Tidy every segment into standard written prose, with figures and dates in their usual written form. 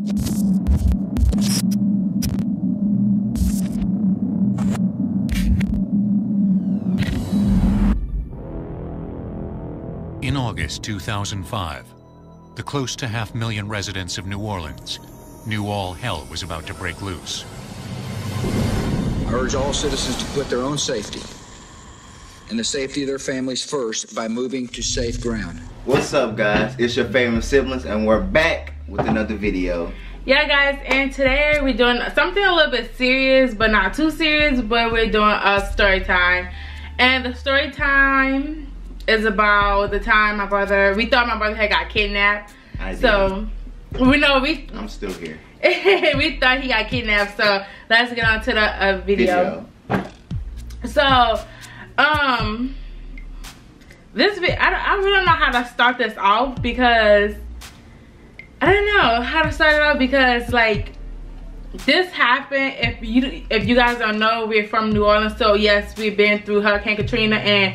In August 2005, the close to 500,000 residents of New Orleans knew all hell was about to break loose. I urge all citizens to put their own safety and the safety of their families first by moving to safe ground. What's up, guys? It's your favorite siblings, and we're back with another video. Yeah, guys, and today we're doing something a little bit serious, but not too serious, but we're doing a story time. And the story time is about the time we thought my brother had got kidnapped. So I'm still here. We thought he got kidnapped, so let's get on to the video. So this video, I really don't know how to start this off, because I don't know how to start it off, because like this happened. If you guys don't know, we're from New Orleans, so yes, we've been through Hurricane Katrina, and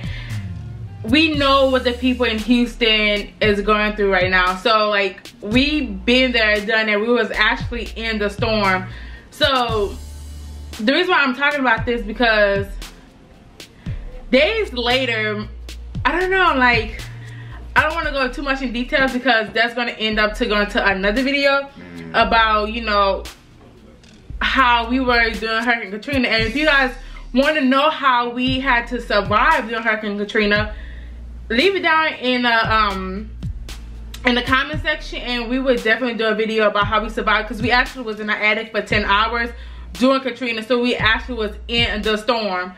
we know what the people in Houston is going through right now. So like, we've been there, done it. We was actually in the storm. So the reason why I'm talking about this, because days later, I don't know, like, I don't want to go too much in details, because that's going to end up to going to another video about, you know, how we were doing Hurricane Katrina. And if you guys want to know how we had to survive during Hurricane Katrina, leave it down in the comment section, and we would definitely do a video about how we survived, because we actually was in the attic for 10 hours during Katrina, so we actually was in the storm.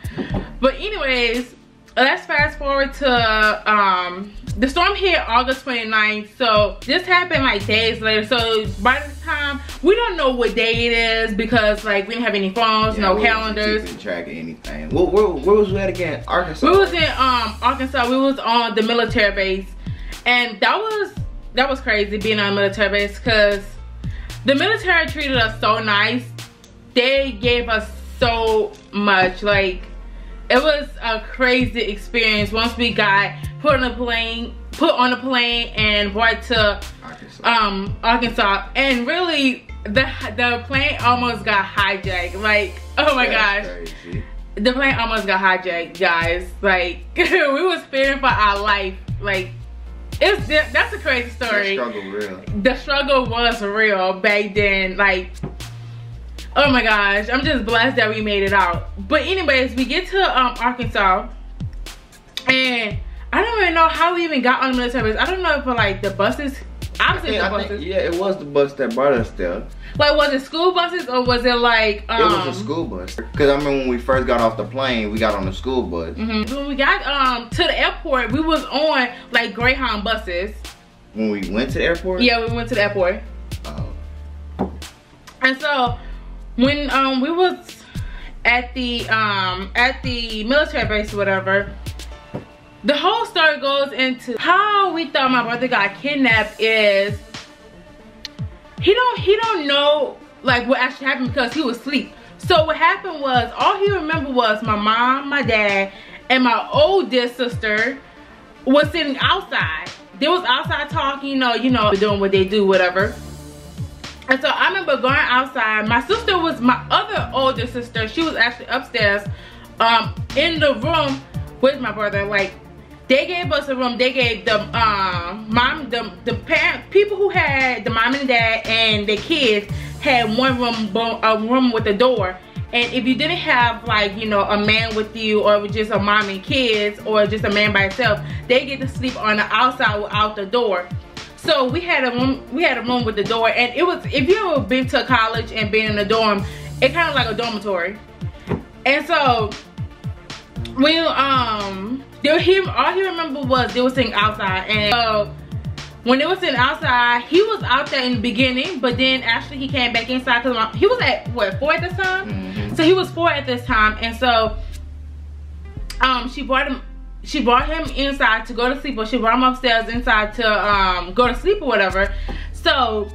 But anyways, let's fast forward to the storm hit August 29th, so this happened like days later. So by this time, we don't know what day it is, because like we didn't have any phones, no calendars. Keeping track of anything. Where was we at again? Arkansas. We was in Arkansas. We was on the military base, and that was crazy being on a military base, because the military treated us so nice. They gave us so much. Like, it was a crazy experience once we got put on a plane and brought to Arkansas. And really, the plane almost got hijacked. Like, oh my gosh, crazy. The plane almost got hijacked, guys. Like, we was fearing for our life. Like, that's a crazy story. The struggle real. The struggle was real back then. Like, oh my gosh, I'm just blessed that we made it out. But anyways, we get to Arkansas, and I don't even know how we even got on the military base. I don't know if like the buses. Yeah, it was the bus that brought us there. Like, was it school buses, or was it like it was a school bus? Because I remember when we first got off the plane, we got on the school bus. When we got to the airport, we was on like Greyhound buses. When we went to the airport? Yeah, we went to the airport. Oh. And so when we was at the military base or whatever, the whole story goes into how we thought my brother got kidnapped. Is he don't know like what actually happened, because he was asleep. So what happened was, all he remembered was my mom, my dad, and my oldest sister was sitting outside. They was outside talking, you know, doing what they do, whatever. And so I remember going outside. My sister was my other older sister. She was actually upstairs in the room with my brother. Like, they gave us a room. They gave the people who had the mom and dad and the kids had one room, a room with a door. And if you didn't have, like, you know, a man with you, or just a mom and kids, or just a man by himself, they get to sleep on the outside without the door. So we had a room with the door, and it was, if you ever been to college and been in a dorm, it kind of like a dormitory. And so when all he remembered was they were sitting outside. And so when they were sitting outside, he was out there in the beginning, but then actually he came back inside, because he was at what, 4 at this time? So he was 4 at this time. And so she brought him inside to go to sleep, or she brought him upstairs inside to go to sleep or whatever. So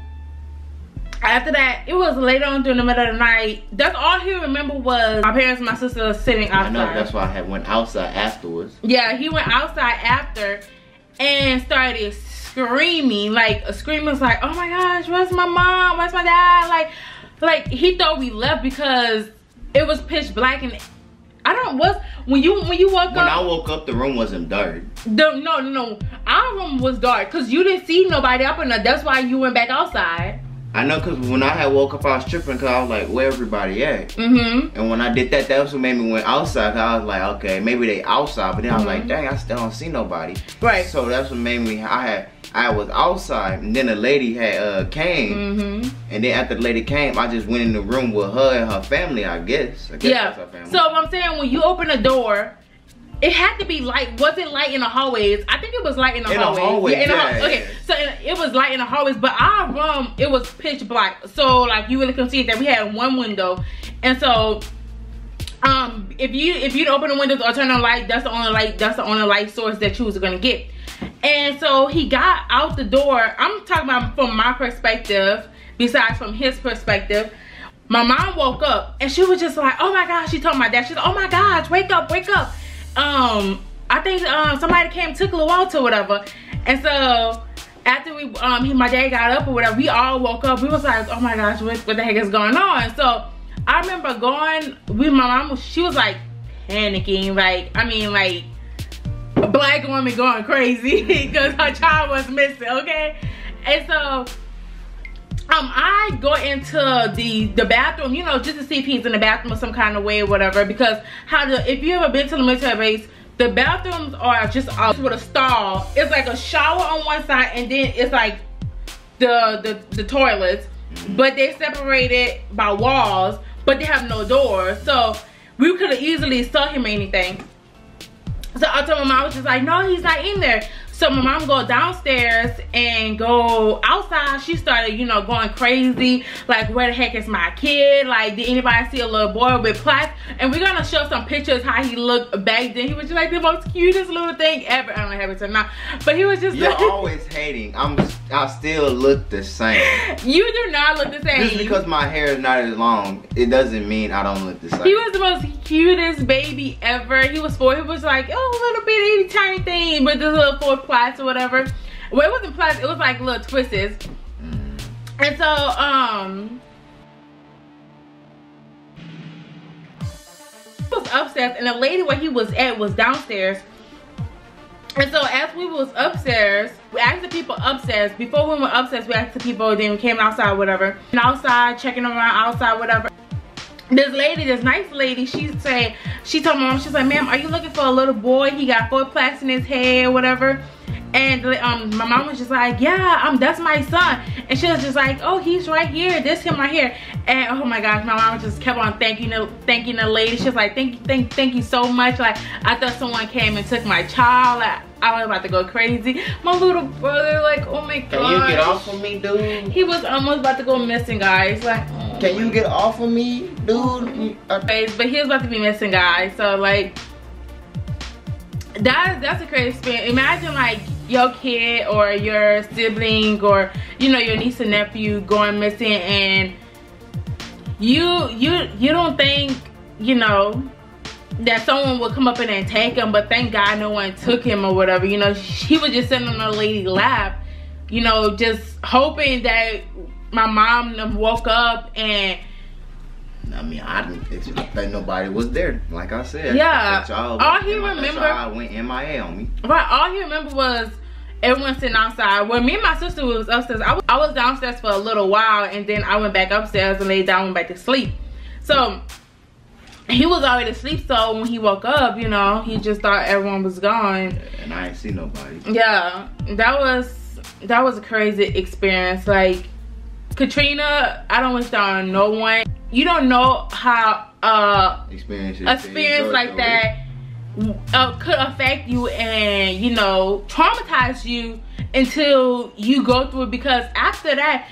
after that, it was later on during the middle of the night. That's all he remembered was my parents and my sister sitting outside. I know, that's why I went outside afterwards. Yeah, he went outside after and started screaming, like oh my gosh, where's my mom, where's my dad? Like he thought we left because it was pitch black. And when you woke up. When I woke up, the room wasn't dark. No, our room was dark because you didn't see nobody up in there. That's why you went back outside. I know, because when I had woke up, I was tripping because I was like, where everybody at? And when I did that, that was what made me went outside. Cause I was like, okay, maybe they outside. But then I was like, dang, I still don't see nobody. Right. So that's what made me, I was outside, and then a lady had came. And then after the lady came, I just went in the room with her and her family, I guess. Yeah. That's her family. So I'm saying, when you open the door, it had to be light. Was it light in the hallways? I think it was light in the hallways. Okay, so it was light in the hallways, but our room, it was pitch black. So like you really couldn't see it. That we had one window, and so if you open the windows or turn on light, that's the only light source that you was gonna get. And so he got out the door. I'm talking about from my perspective, besides from his perspective. My mom woke up and she was just like, oh my gosh. She told my dad, she's like, oh my gosh, wake up, wake up. I think somebody came, took LaWalt or whatever. And so after my dad got up or whatever, we all woke up. We was like, oh my gosh, what the heck is going on? So I remember going with my mom. She was like panicking, like, I mean, like a black woman going crazy because her child was missing, okay? And so I go into the bathroom, you know, just to see if he's in the bathroom or some kind of way or whatever. Because if you ever been to the military base, the bathrooms are just with a stall. It's like a shower on one side, and then it's like the toilets, but they separated by walls, but they have no doors. So we could have easily saw him or anything. So I told my mom, I was just like, no, he's not in there. So my mom go downstairs and go outside. She started, you know, going crazy. Like, where the heck is my kid? Like, did anybody see a little boy with plaques? And we're gonna show some pictures how he looked back then. He was just like the most cutest little thing ever. I don't have it to now, but he was just. You're always hating. I still look the same. You do not look the same. Just because my hair is not as long, it doesn't mean I don't look the same. He was the most cutest baby ever. He was 4. He was like, oh, a little bitty tiny thing, but this little 4 plaits or whatever. Well, it wasn't plaits, it was like little twists. And so he was upstairs, and the lady where he was at was downstairs. And so as we was upstairs, we asked the people upstairs. Before we went upstairs, we asked the people, then we came outside, whatever. And outside, checking around outside, whatever. This lady, this nice lady, she told my mom, she's like, ma'am, are you looking for a little boy? He got 4 plaques in his head, whatever. And my mom was just like, yeah, that's my son. And she was just like, oh, he's right here. This him right here. And oh my gosh, my mom just kept on thanking the lady. She was like, thank you so much. Like, I thought someone came and took my child. Like, I was about to go crazy. My little brother, like, oh my god. Can you get off of me, dude? He was almost about to go missing, guys. Like, oh, can you get off of me, dude? But he was about to be missing, guys. So like, that's a crazy experience. Imagine like your kid or your sibling or, you know, your niece and nephew going missing, and you don't think, you know, that someone would come up in and take him, but thank God no one took him or whatever. You know, he was just sitting on a lady's lap, you know, just hoping that my mom woke up. And I mean, I didn't expect that nobody was there. Like I said, yeah, all he remember, I went MIA on me. Right, all he remember was everyone sitting outside. Well, me and my sister was upstairs. I was downstairs for a little while, and then I went back upstairs and laid down and went back to sleep. So he was already asleep, so when he woke up, you know, he just thought everyone was gone. And I ain't see nobody. Yeah, that was a crazy experience. Like, Katrina, I don't wish that on no one. You don't know how experience like that could affect you and, you know, traumatize you until you go through it. Because after that,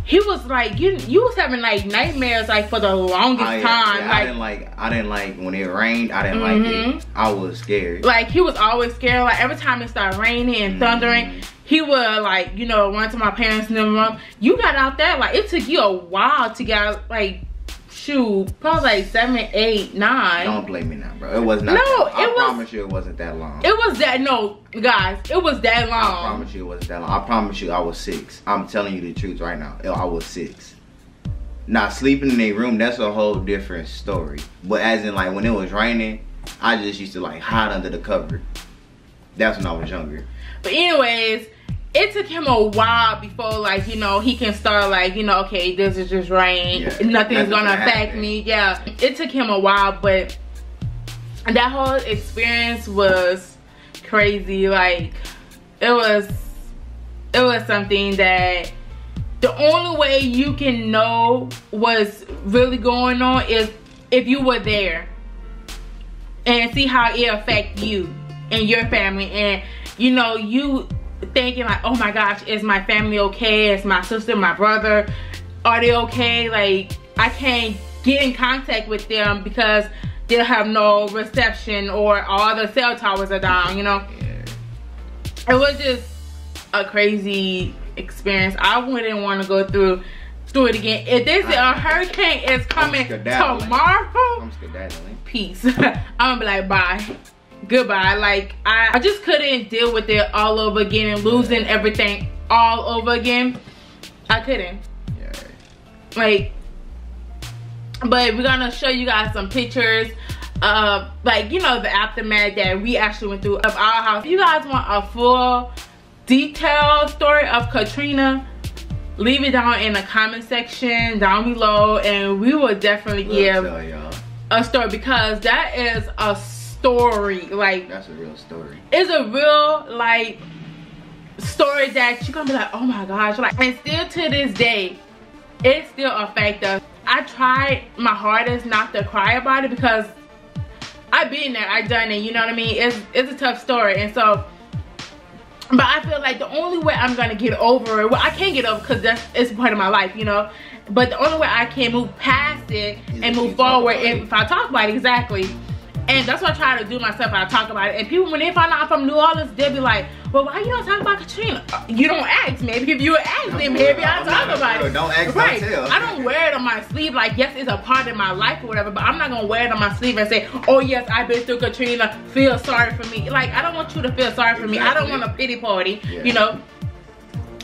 he was like, you was having like nightmares like for the longest time. Yeah, like, I didn't like when it rained. I didn't like it. I was scared. Like, he was always scared. Like, every time it started raining and thundering, he would, like, you know, run to my parents' living room. You got out there, like, it took you a while to get out, like, shoot, probably like 7, 8, 9. Don't blame me now, bro. It was not. No, I promise you, it wasn't that long. It was that. No, guys, it was that long. I promise you, it wasn't that long. I promise you, I was 6. I'm telling you the truth right now. I was 6. Now sleeping in a room, that's a whole different story. But as in, like, when it was raining, I just used to like hide under the cover. That's when I was younger. But anyways, it took him a while before, like, you know, he can start, like, you know, okay, this is just rain. Yeah, nothing's gonna affect me. Yeah, it took him a while, but that whole experience was crazy. Like, it was something that the only way you can know what's really going on is if you were there and see how it affect you and your family, and you know, you thinking like, oh my gosh, is my family okay? Is my sister, my brother, are they okay? Like, I can't get in contact with them because they'll have no reception or all the cell towers are down, you know? Yeah. It was just a crazy experience. I wouldn't want to go through it again. If there's a hurricane is coming tomorrow, I'm skedaddling. Peace. I'm gonna be like, bye. Goodbye. Like, I just couldn't deal with it all over again and losing everything all over again. I couldn't. Yeah. Like, but we're gonna show you guys some pictures of, like, you know, the aftermath that we actually went through of our house. If you guys want a full detailed story of Katrina, leave it down in the comment section down below, and we will definitely give a story, because that is a story. Like, that's a real story. It's a real, like, story that you're gonna be like, oh my gosh. Like, and still to this day, it still affects us. I tried my hardest not to cry about it because I've been there, I've done it, you know what I mean? It's a tough story. And so, but I feel like the only way I'm gonna get over it, well, I can't get over because it's part of my life, you know, but the only way I can move past it and move forward if I talk about it. Exactly. And that's what I try to do myself. I talk about it, and people, when they find out I'm from New Orleans, they'll be like, well, why you don't talk about Katrina? You don't ask. Maybe if you ask me, maybe I'll talk about it. Don't ask, right. Don't tell. I don't wear it on my sleeve. Like, yes, it's a part of my life or whatever, but I'm not gonna wear it on my sleeve and say, oh yes, I've been through Katrina, feel sorry for me. Like, I don't want you to feel sorry for me. I don't want a pity party, you know.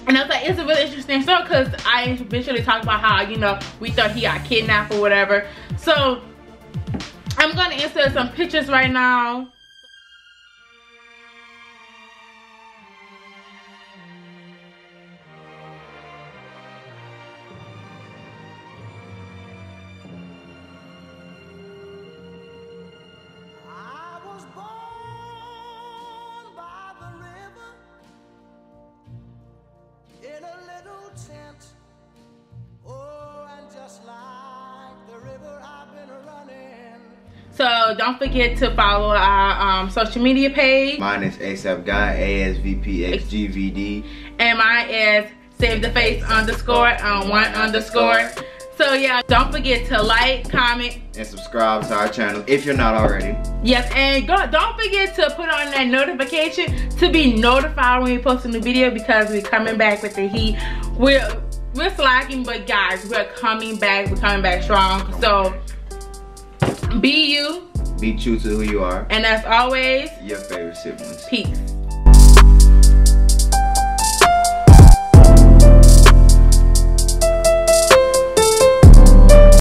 And I was like, it's a really interesting story because I eventually talked about how, you know, we thought he got kidnapped or whatever. So I'm gonna insert some pictures right now. I was born by the river in a little tent. Oh, and just like the river, I've been running. So don't forget to follow our social media page. Mine is ASAP Guy, asvpxgvd. And mine is savethefacee_1_. So yeah, don't forget to like, comment, and subscribe to our channel if you're not already. Yes, and don't forget to put on that notification to be notified when we post a new video, because we're coming back with the heat. We're slacking, but guys, we're coming back. We're coming back strong. So be you. Be true to who you are. And as always, your favorite siblings. Peace.